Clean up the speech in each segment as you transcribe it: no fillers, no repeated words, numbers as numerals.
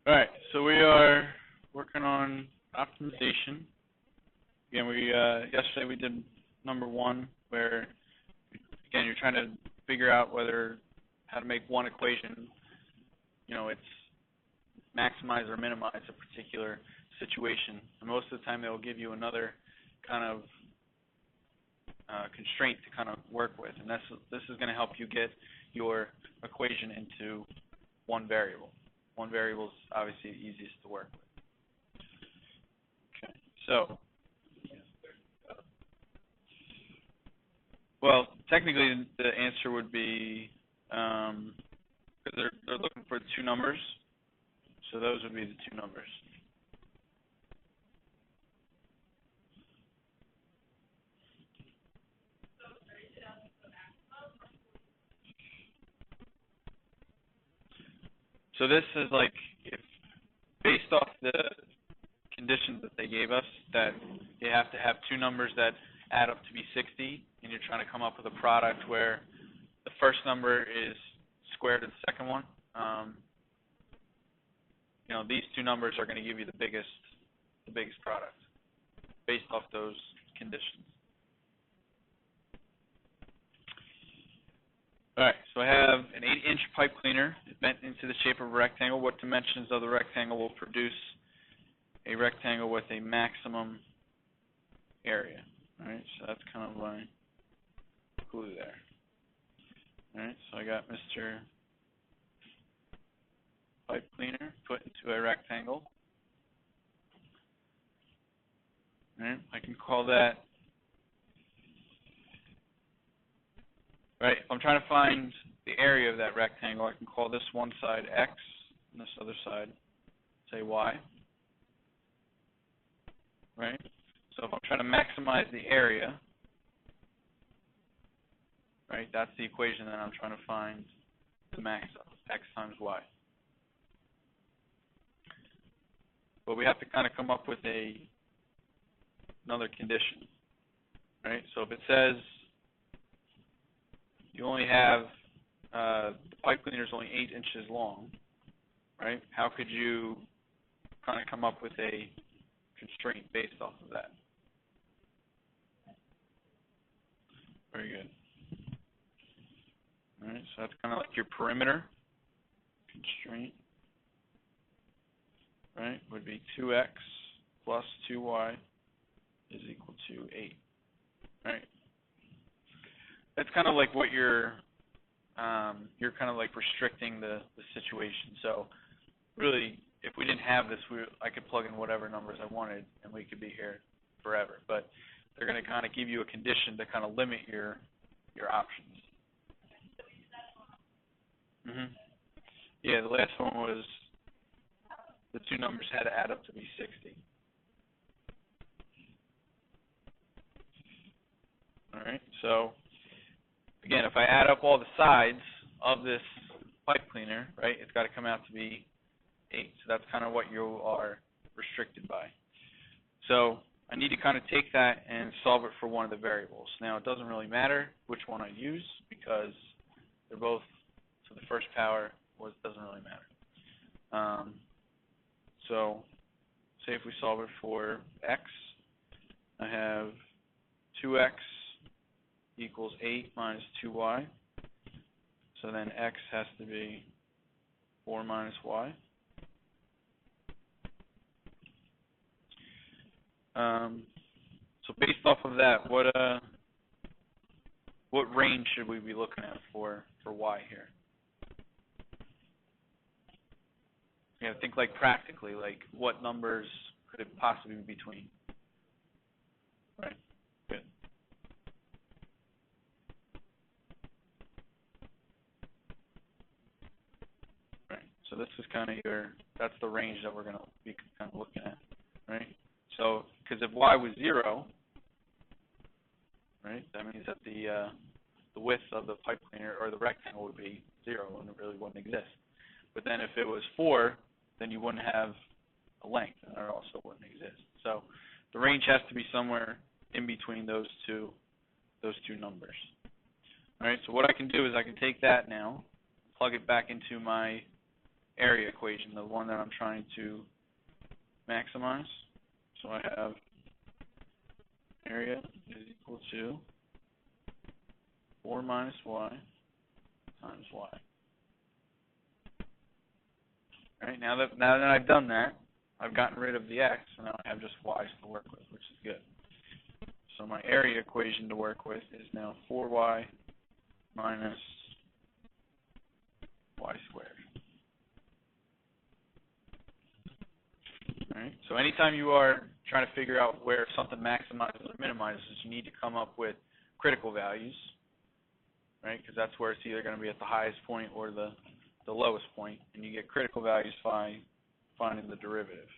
All right, so we are working on optimization. Again, yesterday we did number 1, where again you're trying to figure out how to make one equation, it's maximize or minimize a particular situation. And most of the time they'll give you another kind of constraint to kind of work with, and this is going to help you get your equation into one variable. One variable is obviously the easiest to work with. Okay, so, well, technically the answer would be, because they're looking for 2 numbers, so those would be the 2 numbers. So this is like, if based off the conditions that they gave us, that you have to have 2 numbers that add up to be 60, and you're trying to come up with a product where the first number is square root of the second one. These 2 numbers are going to give you the biggest product based off those conditions. All right, so I have an 8-inch pipe cleaner bent into the shape of a rectangle. What dimensions of the rectangle will produce a rectangle with a maximum area? All right, so that's kind of my clue there. All right, so I got Mr. Pipe cleaner put into a rectangle. All right, I can call that. Right, if I'm trying to find the area of that rectangle, I can call this one side X and this other side, say Y. Right? So if I'm trying to maximize the area, right, that's the equation that I'm trying to find the max of, X times Y. But we have to kind of come up with another condition. Right? So if it says you only have, the pipe cleaner is only 8 inches long, right? How could you kind of come up with a constraint based off of that? Very good. All right, so that's kind of like your perimeter constraint, right? Would be 2x plus 2y is equal to 8, right? That's kind of like what you're kind of like restricting the situation. So really, if we didn't have this, I could plug in whatever numbers I wanted, and we could be here forever. But they're going to kind of give you a condition to kind of limit your options. Yeah, the last one was the 2 numbers had to add up to be 60. All right, so again, if I add up all the sides of this pipe cleaner, right, it's got to come out to be 8. So that's kind of what you are restricted by. So I need to kind of take that and solve it for one of the variables. Now, it doesn't really matter which one I use because they're both, so the first power doesn't really matter. So say if we solve it for x, I have 2x equals 8 minus 2y. So then x has to be 4 minus y. So based off of that, what range should we be looking at for y here? Yeah, think like practically, like what numbers could it possibly be between? Right. Good. Right. So this is kind of that's the range that we're going to be kind of looking at, right? So, because if y was 0, right, that means that the width of the pipe cleaner or the rectangle would be 0 and it really wouldn't exist. But then if it was 4, then you wouldn't have a length, and it also wouldn't exist. So the range has to be somewhere in between those two numbers. All right, so what I can do is I can take that now, plug it back into my area equation, the one that I'm trying to maximize. So I have area is equal to 4 minus y times y. All right, now that I've done that, I've gotten rid of the x, so now I have just y's to work with, which is good. So my area equation to work with is now 4y minus y squared. All right, so anytime you are trying to figure out where something maximizes or minimizes, you need to come up with critical values, right? Because that's where it's either going to be at the highest point or the lowest point, and you get critical values by finding the derivative.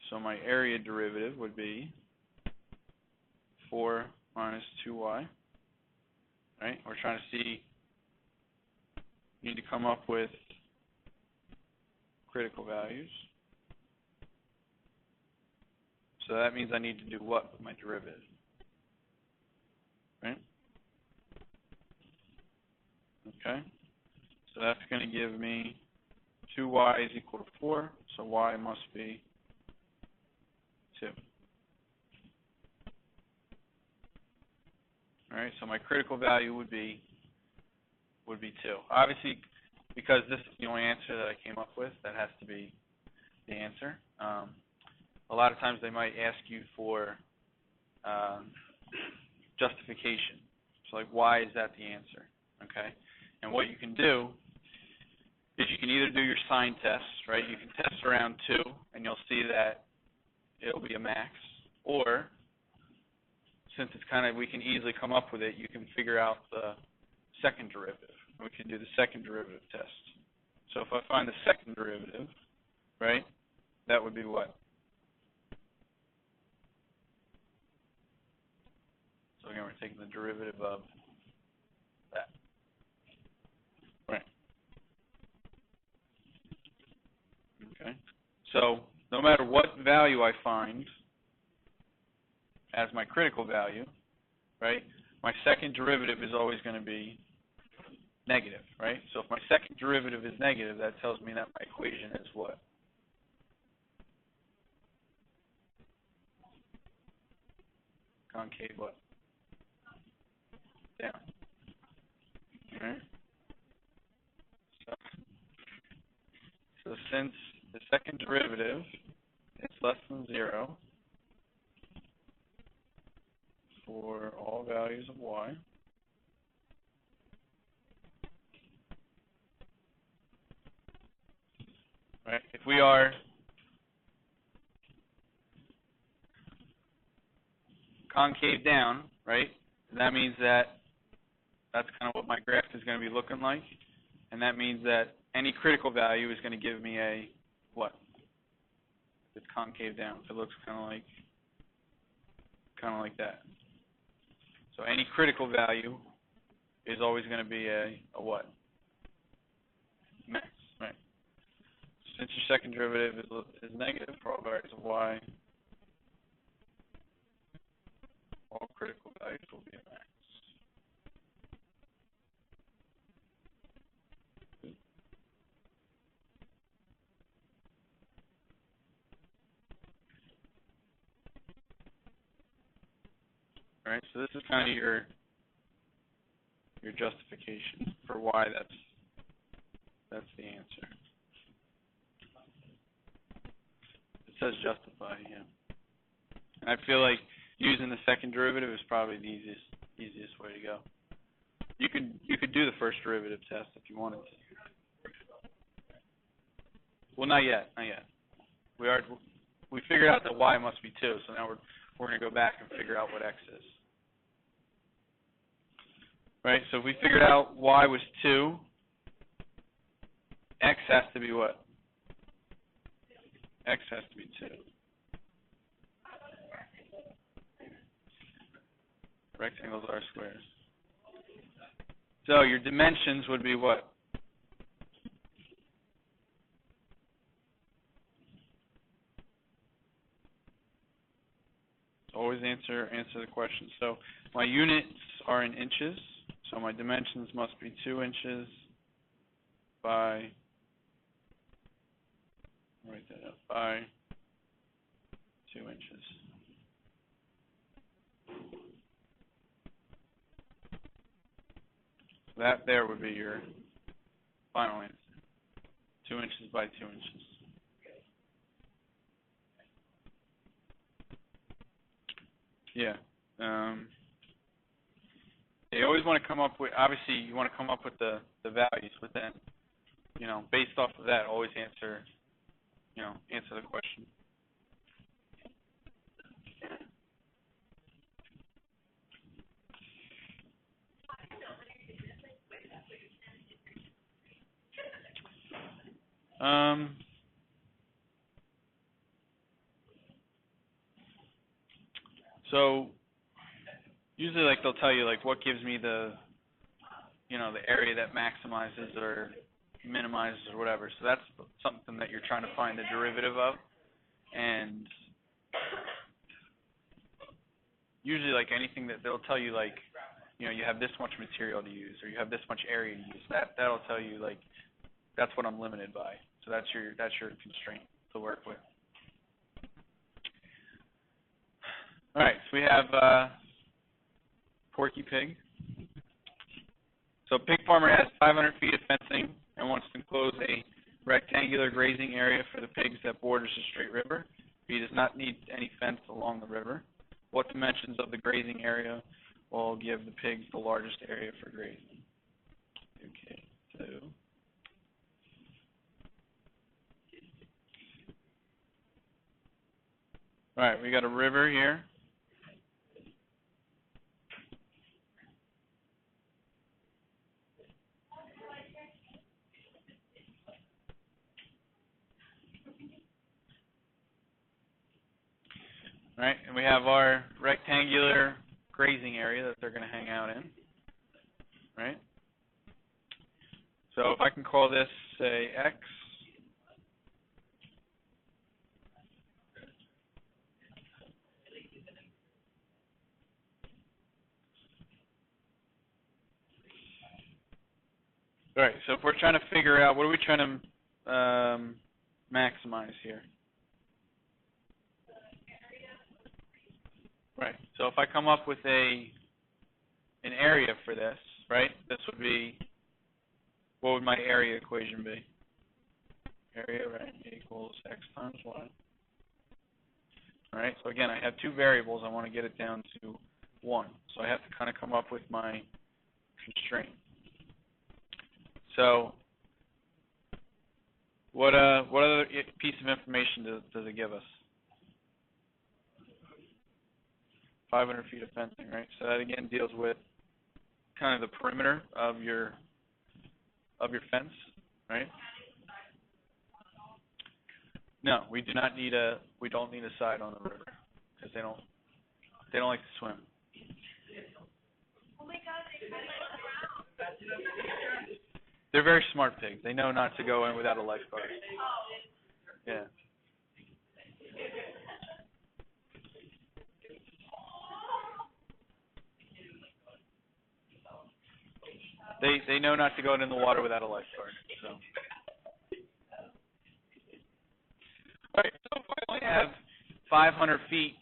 So my area derivative would be 4 minus 2y, right? We're trying to see, you need to come up with critical values. So that means I need to do what with my derivative, right? Okay, so that's going to give me 2y is equal to 4, so y must be 2. All right, so my critical value would be 2. Obviously, because this is the only answer that I came up with, that has to be the answer. A lot of times they might ask you for justification. So like, why is that the answer? Okay, and what you can do is you can either do your sign test, right? You can test around 2, and you'll see that it'll be a max. Or, since it's kind of, we can easily come up with it, you can figure out the second derivative. We can do the second derivative test. So if I find the second derivative, right, that would be what? So again, we're taking the derivative of that. Right. Okay. So no matter what value I find as my critical value, right, my second derivative is always going to be negative, right? So if my second derivative is negative, that tells me that my equation is what? Concave what? Down. All right. So since the second derivative is less than 0 for all values of y, right? If we are concave down, right, that means that that's kind of what my graph is going to be looking like, and that means that any critical value is going to give me a what? It's concave down. So it looks kind of like that. So any critical value is always going to be a what? Max, right? Since your second derivative is negative for all values of y, all critical values will be a max. All right, so this is kind of your justification for why that's the answer. It says justify, yeah. And I feel like using the second derivative is probably the easiest way to go. You could do the first derivative test if you wanted to. Well, not yet. We figured out that y must be 2, so now we're going to go back and figure out what x is. Right, so if we figured out y was 2, x has to be what? X has to be 2. Rectangles are squares. So your dimensions would be what? Always answer the question. So my units are in inches, so my dimensions must be 2 inches by write that up by 2 inches. So that there would be your final answer. 2 inches by 2 inches. Yeah. You always want to come up with, obviously you want to come up with the values, but then, based off of that, always answer the question. So usually, they'll tell you, what gives me the area that maximizes or minimizes or whatever. So that's something that you're trying to find the derivative of. And usually, anything that they'll tell you, you have this much material to use, or you have this much area to use. That'll tell you, that's what I'm limited by. So that's your constraint to work with. All right, so we have Porky Pig. So a pig farmer has 500 feet of fencing and wants to enclose a rectangular grazing area for the pigs that borders a straight river. He does not need any fence along the river. What dimensions of the grazing area will give the pigs the largest area for grazing? Okay, so all right, we got a river here. Right, and we have our rectangular grazing area that they're going to hang out in, right? So if I can call this, say, X, all right, so if we're trying to figure out, what are we trying to maximize here? Right, so if I come up with an area for this, right, this would be, what would my area equation be? Area, right, equals X times Y. All right, so again, I have two variables. I want to get it down to 1. So I have to kind of come up with my constraint. So what other piece of information does it give us? 500 feet of fencing, right? So that again deals with kind of the perimeter of your fence, right? No, we don't need a side on the river because they don't like to swim. They're very smart pigs. They know not to go in without a lifeguard. Yeah. They know not to go in the water without a lifeguard. So. All right. So if I only have 500 feet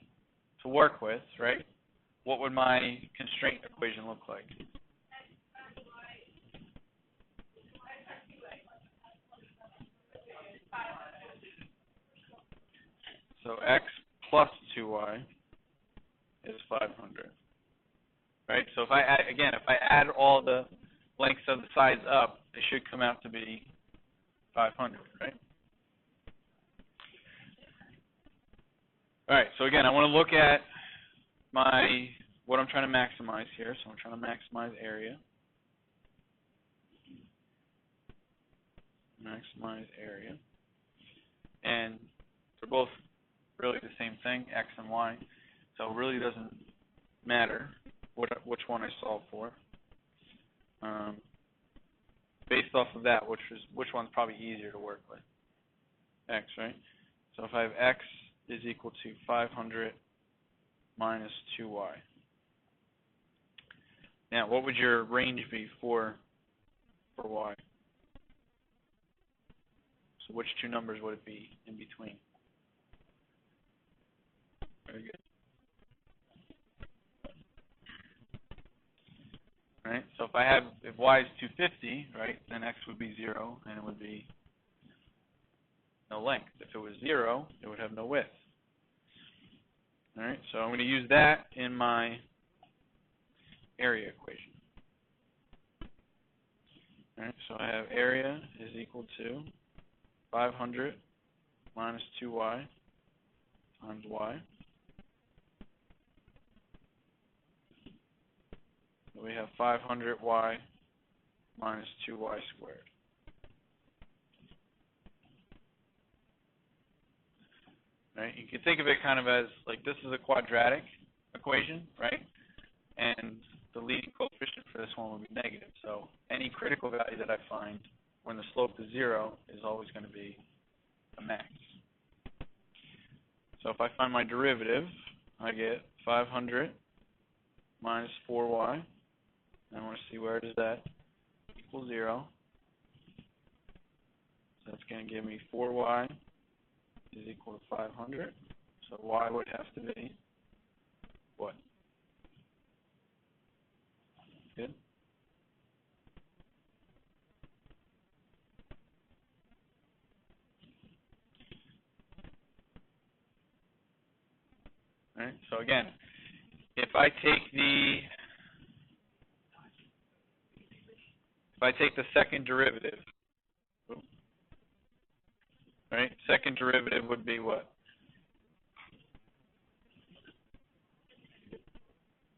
to work with, right? What would my constraint equation look like? So X plus 2Y is 500. Right? So if I add all the lengths of the sides up, it should come out to be 500, right? All right, so again, I want to look at what I'm trying to maximize here. So I'm trying to maximize area. Maximize area. And they're both really the same thing, X and Y. So it really doesn't matter which one I solve for. Based off of that, which one's probably easier to work with? X, right? So if I have X is equal to 500 minus 2Y. Now, what would your range be for Y? So which two numbers would it be in between? Very good. Right? So if y is 250, right, then x would be 0, and it would be no length. If it was 0, it would have no width. All right, so I'm going to use that in my area equation. All right, so I have area is equal to 500 minus 2y times y. So we have 500y minus 2y squared. Right? You can think of it kind of as like this is a quadratic equation, right? And the leading coefficient for this one would be negative. So any critical value that I find when the slope is 0 is always going to be a max. So if I find my derivative, I get 500 minus 4y. I want to see where does that equal 0. So that's going to give me 4y is equal to 500. So y would have to be what? Good? All right, so again, if I take the second derivative, right? Second derivative would be what?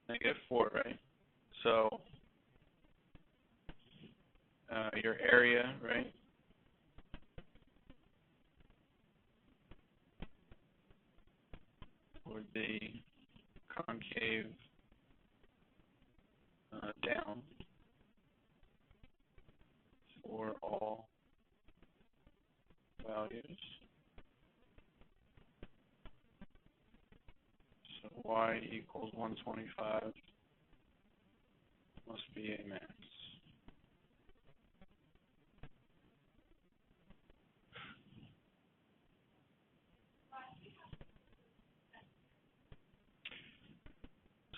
-4, right? So your area, right, would be concave down for all values. So y equals 125 must be a max.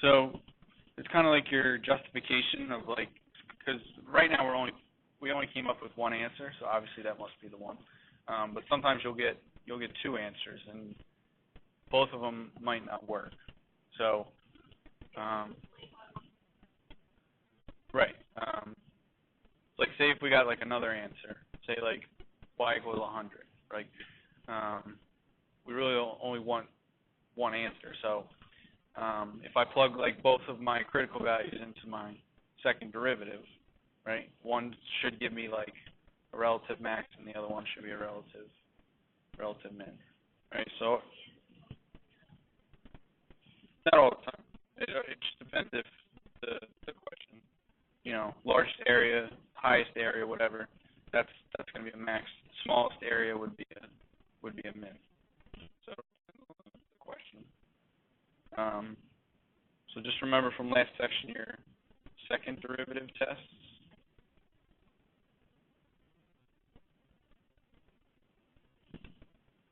So it's kind of like your justification of like, because right now we only came up with one answer, so obviously that must be the one. But sometimes you'll get two answers, and both of them might not work. So, right. Like say if we got like another answer, say like y equals 100, right? We really only want one answer. So if I plug like both of my critical values into my second derivative, right? One should give me like a relative max, and the other one should be a relative min, right? So not all the time. It just depends if the question, you know, largest area, highest area, whatever. That's going to be a max. Smallest area would be a min. So the question. So just remember from last section your second derivative tests.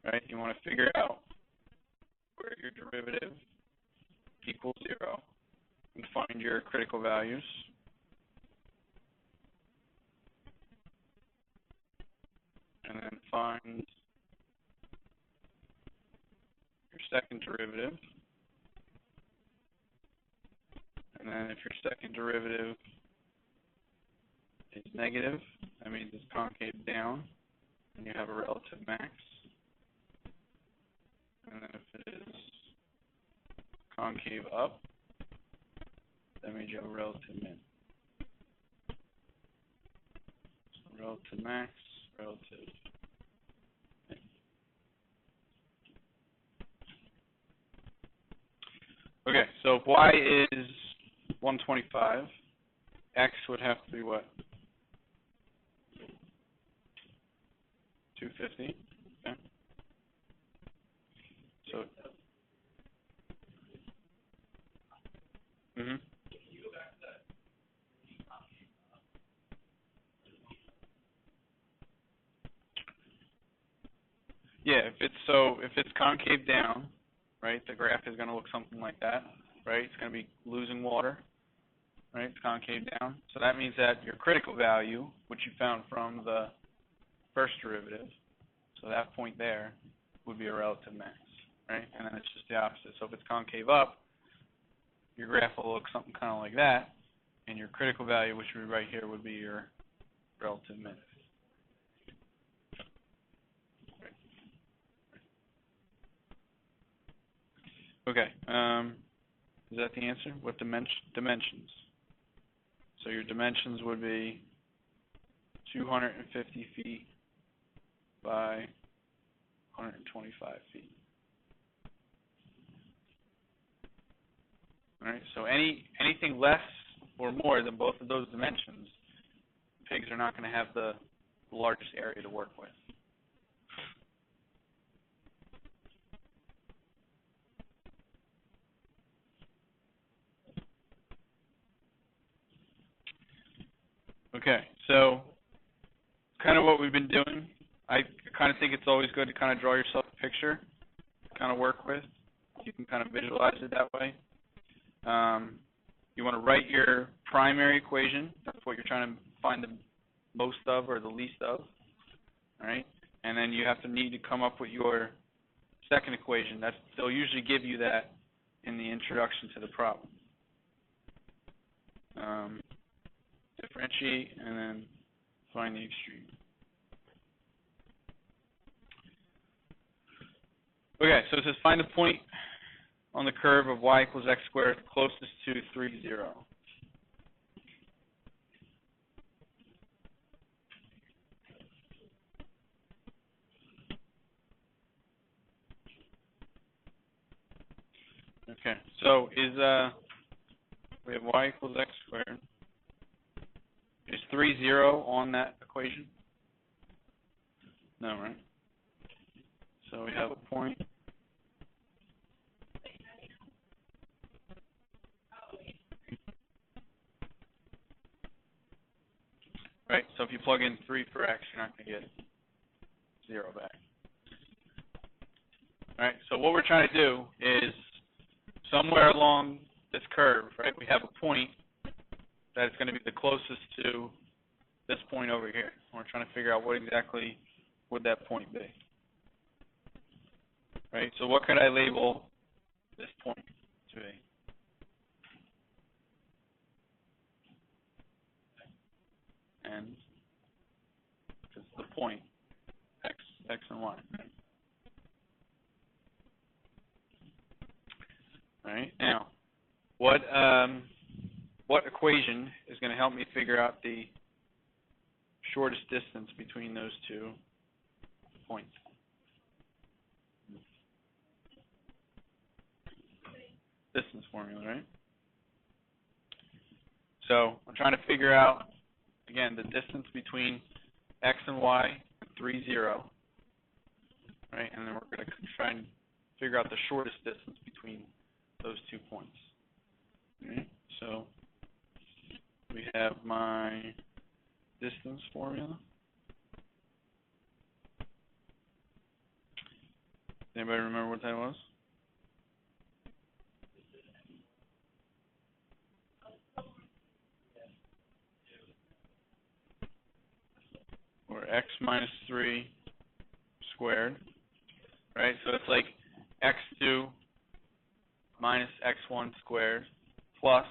Right? You want to figure out where your derivative equals 0 and find your critical values. And then find your second derivative. And then if your second derivative is negative, that means it's concave down, and you have a relative max. And then if it is concave up, that means you have a relative min. So relative max, relative min. Okay, so if y is 125, x would have to be what? 250. Okay. So, Yeah, if it's concave down, right, the graph is going to look something like that, right? It's going to be losing water, right? It's concave down. So that means that your critical value, which you found from the first derivative, so that point there would be a relative max, right? And then it's just the opposite. So if it's concave up, your graph will look something kind of like that, and your critical value, which would be right here, would be your relative min. Okay, is that the answer? What dimensions? So your dimensions would be 250 feet by 125 feet. All right, so anything less or more than both of those dimensions, pigs are not going to have the largest area to work with. Okay, so kind of what we've been doing. I kind of think it's always good to kind of draw yourself a picture to kind of work with. You can kind of visualize it that way. You want to write your primary equation. That's what you're trying to find the most of or the least of. All right, and then you need to come up with your second equation. They'll usually give you that in the introduction to the problem. Differentiate and then find the extreme. Okay, so it says find the point on the curve of y equals x squared closest to 3, 0. Okay, so we have y equals x squared. Is 3, 0 on that equation? No, right? So we have a point. Right, so if you plug in 3 for x, you're not going to get 0 back. All right, so what we're trying to do is somewhere along this curve, right, we have a point that is going to be the closest to this point over here. We're trying to figure out what exactly would that point be. Right, so what could I label this point to be? And it's the point, x and y. All right, now, what equation is going to help me figure out the shortest distance between those two points? Distance formula, right? So I'm trying to figure out, again, the distance between x and y, 3, 0, right? And then we're going to try and figure out the shortest distance between those 2 points. Right? So we have my distance formula. Anybody remember what that was? Or x minus 3 squared, right? So it's like x2 minus x1 squared plus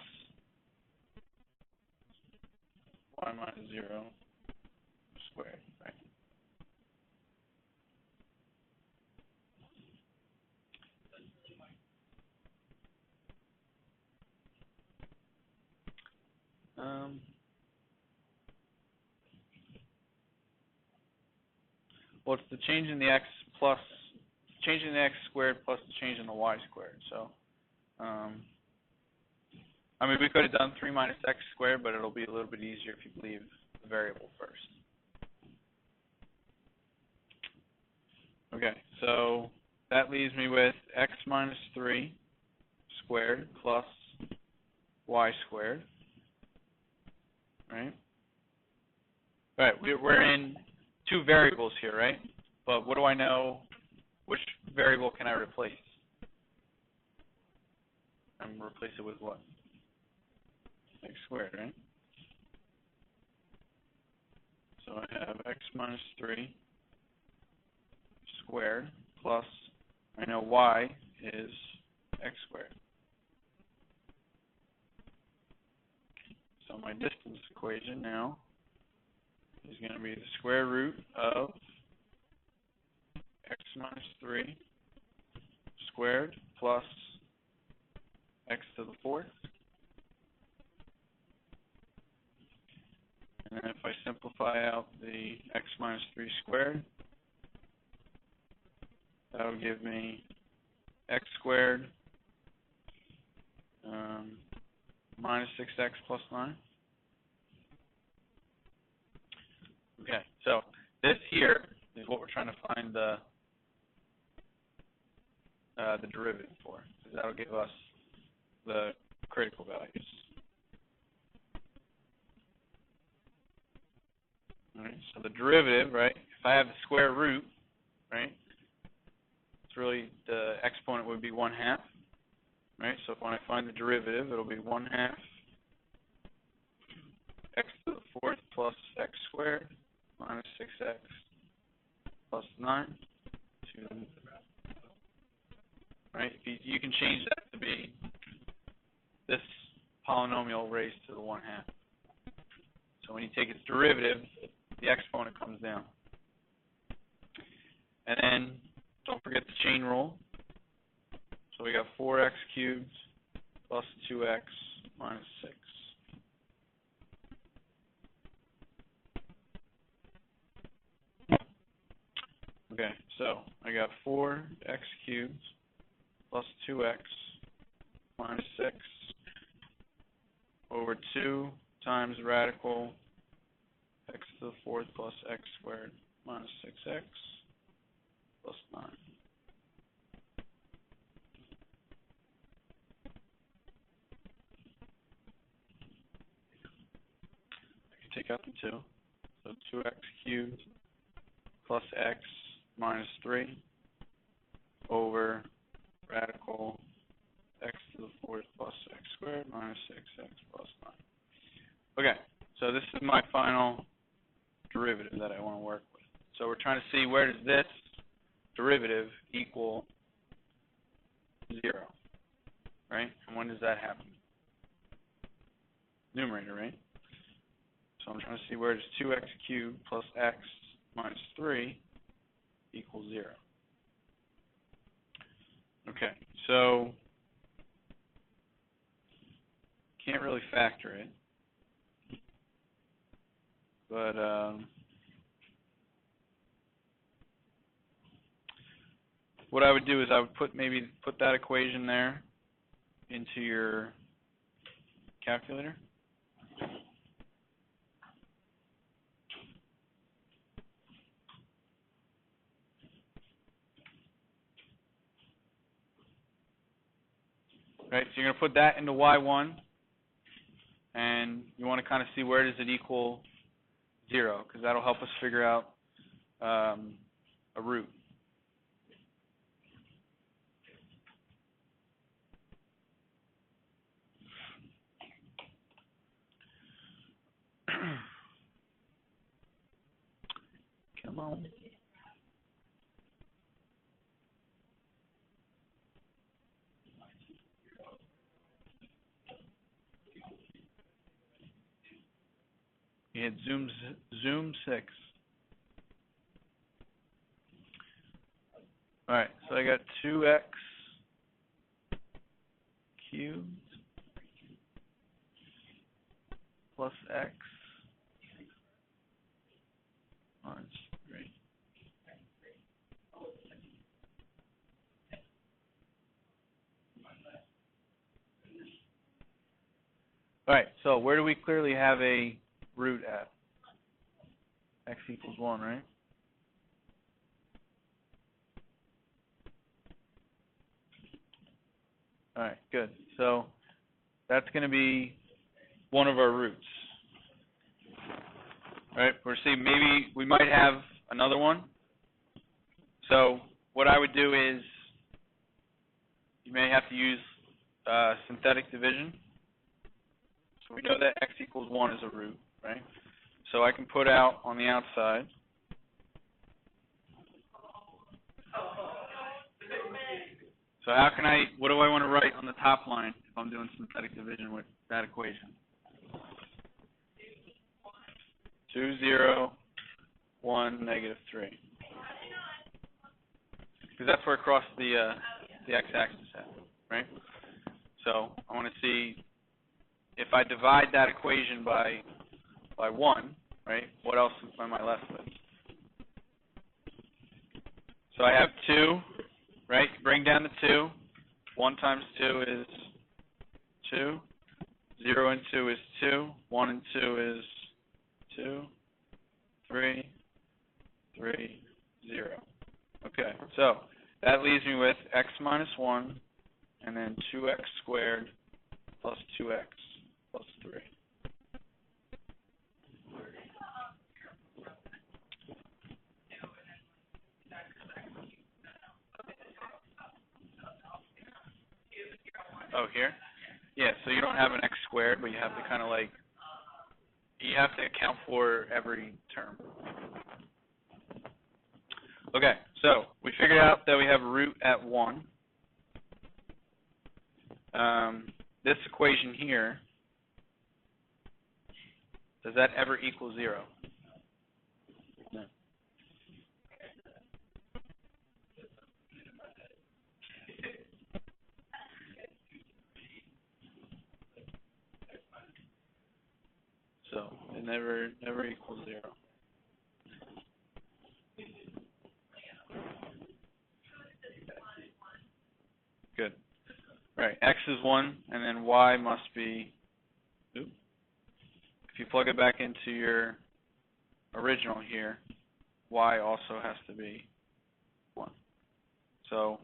y minus 0 squared, right? Well, it's the change in the x squared plus the change in the y squared. So, I mean, we could have done 3 minus x squared, but it'll be a little bit easier if you leave the variable first. Okay, so that leaves me with x minus 3 squared plus y squared, right? All right, we're in 2 variables here, right? But what do I know which variable can I replace? I'm going to replace it with what? X squared, right? So I have x minus 3 squared plus, I know y is x squared. So my distance equation now is going to be the square root of x minus 3 squared plus x to the 4th. And then if I simplify out the x minus 3 squared, that'll give me x squared minus 6x plus 9. Okay, so this here is what we're trying to find the derivative for. So that'll give us the critical values. All right, so the derivative, right, if I have the square root, right, it's really the exponent would be 1/2, right? So when I find the derivative, it'll be 1/2 x to the 4th plus x squared minus 6x plus 9 to, right? You can change that to be this polynomial raised to the 1/2. So when you take its derivative, the exponent comes down. And then don't forget the chain rule. So we got 4x cubed plus 2x minus 6. Okay, so I got 4x cubed plus 2x minus 6 over 2 times radical x to the 4th plus x squared minus 6x plus 9. I can take out the 2. So 2x cubed plus x minus 3 over radical x to the 4th plus x squared minus 6x plus 9. Okay, so this is my final derivative that I want to work with. So we're trying to see where does this derivative equal 0, right? And when does that happen? Numerator, right? So I'm trying to see where does 2x cubed plus x minus 3 equals 0. Okay, so can't really factor it, but what I would do is I would put that equation there into your calculator. Right, so you're going to put that into y1, and you want to kind of see where does it equal 0, because that'll help us figure out a root. Come on. You hit zoom 6. All right, so I got 2x cubed plus x minus 3. All right, so where do we clearly have a root at? X equals 1, right? All right, good. So that's going to be one of our roots. All right, we're seeing maybe we might have another one. So what I would do is you may have to use synthetic division. So we know that x equals 1 is a root, right? So I can put out on the outside. So how can what do I want to write on the top line if I'm doing synthetic division with that equation? 2, 0, 1, negative 3. Because that's where it crossed the x-axis at, right? So I want to see if I divide that equation by 1, right? What else am I left with? So I have 2, right? Bring down the 2. 1 times 2 is 2. 0 and 2 is 2. 1 and 2 is 2. 3, 3, 0. Okay, so that leaves me with x minus 1 and then 2x squared plus 2x plus 3. Oh, here? Yeah, so you don't have an x squared, but you have to kind of like, you have to account for every term. Okay, so we figured out that we have a root at 1. This equation here, does that ever equal 0? No. So it never equals 0. Good. Right, x is 1, and then y must be, if you plug it back into your original here, y also has to be 1. So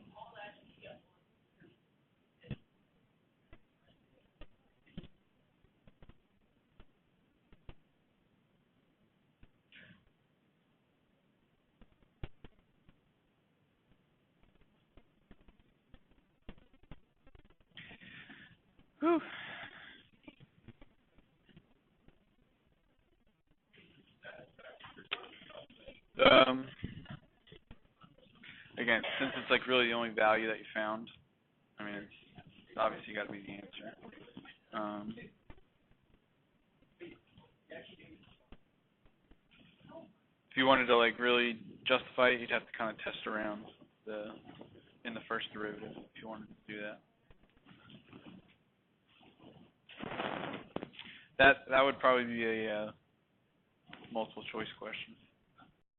whew. Again, since it's like really the only value that you found, I mean, it's obviously got to be the answer. If you wanted to like really justify it, you'd have to kind of test around in the first derivative if you wanted to do that. That would probably be a multiple choice question.